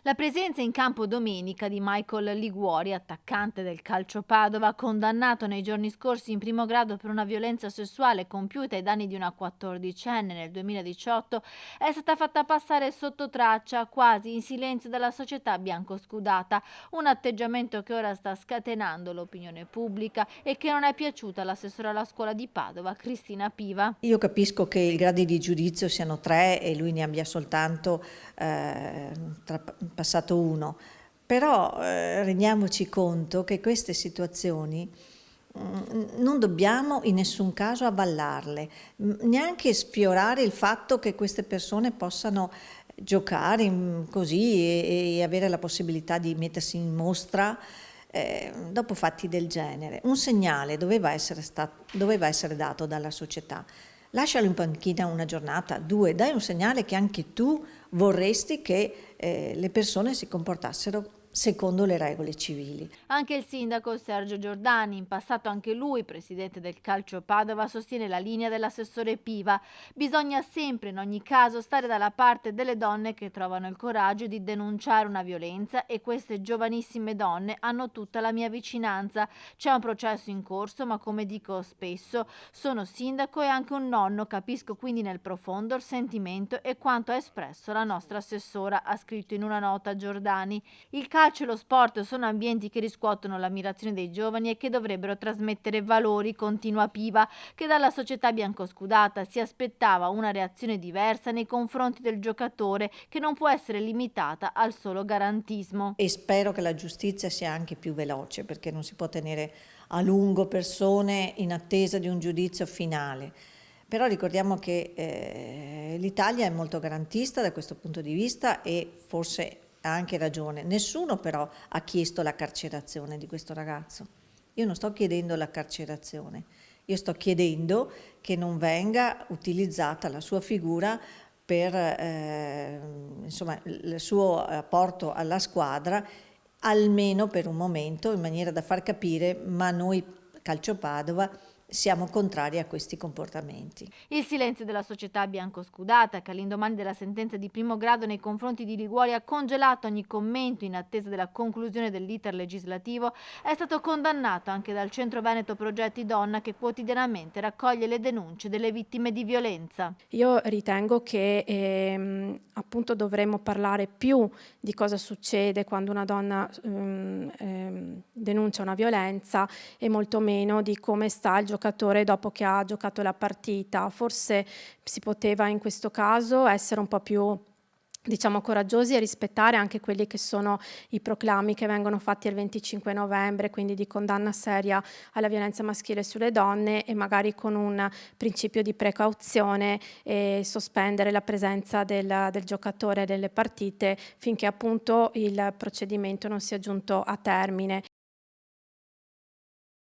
La presenza in campo domenica di Michael Liguori, attaccante del Calcio Padova, condannato nei giorni scorsi in primo grado per una violenza sessuale compiuta ai danni di una 14enne nel 2018, è stata fatta passare sotto traccia, quasi in silenzio dalla società biancoscudata, un atteggiamento che ora sta scatenando l'opinione pubblica e che non è piaciuta all'assessore alla scuola di Padova, Cristina Piva. Io capisco che i gradi di giudizio siano 3 e lui ne abbia soltanto passato 1, però rendiamoci conto che queste situazioni non dobbiamo in nessun caso avvallarle, neanche sfiorare il fatto che queste persone possano giocare così e avere la possibilità di mettersi in mostra dopo fatti del genere. Un segnale doveva essere dato dalla società. Lascialo in panchina una giornata, 2, dai un segnale che anche tu vorresti che le persone si comportassero secondo le regole civili. Anche il sindaco Sergio Giordani, in passato anche lui presidente del Calcio Padova, sostiene la linea dell'assessore Piva. Bisogna sempre in ogni caso stare dalla parte delle donne che trovano il coraggio di denunciare una violenza e queste giovanissime donne hanno tutta la mia vicinanza. C'è un processo in corso, ma come dico spesso, sono sindaco e anche un nonno, capisco quindi nel profondo il sentimento e quanto ha espresso la nostra assessora, ha scritto in una nota Giordani. Il calcio e lo sport sono ambienti che riscuotono l'ammirazione dei giovani e che dovrebbero trasmettere valori, continua Piva, che dalla società biancoscudata si aspettava una reazione diversa nei confronti del giocatore, che non può essere limitata al solo garantismo. E spero che la giustizia sia anche più veloce, perché non si può tenere a lungo persone in attesa di un giudizio finale. Però ricordiamo che l'Italia è molto garantista da questo punto di vista e forse ha anche ragione. Nessuno però ha chiesto la carcerazione di questo ragazzo. Io non sto chiedendo la carcerazione, io sto chiedendo che non venga utilizzata la sua figura per insomma, il suo apporto alla squadra, almeno per un momento, in maniera da far capire, ma noi Calcio Padova siamo contrari a questi comportamenti. Il silenzio della società biancoscudata, che all'indomani della sentenza di primo grado nei confronti di Liguori ha congelato ogni commento in attesa della conclusione dell'iter legislativo, è stato condannato anche dal Centro Veneto Progetti Donna, che quotidianamente raccoglie le denunce delle vittime di violenza. Io ritengo che appunto dovremmo parlare più di cosa succede quando una donna denuncia una violenza e molto meno di come sta il giocatore dopo che ha giocato la partita. Forse si poteva in questo caso essere un po' più, diciamo, coraggiosi e rispettare anche quelli che sono i proclami che vengono fatti il 25 novembre, quindi di condanna seria alla violenza maschile sulle donne e magari con un principio di precauzione e sospendere la presenza del giocatore delle partite finché appunto il procedimento non sia giunto a termine.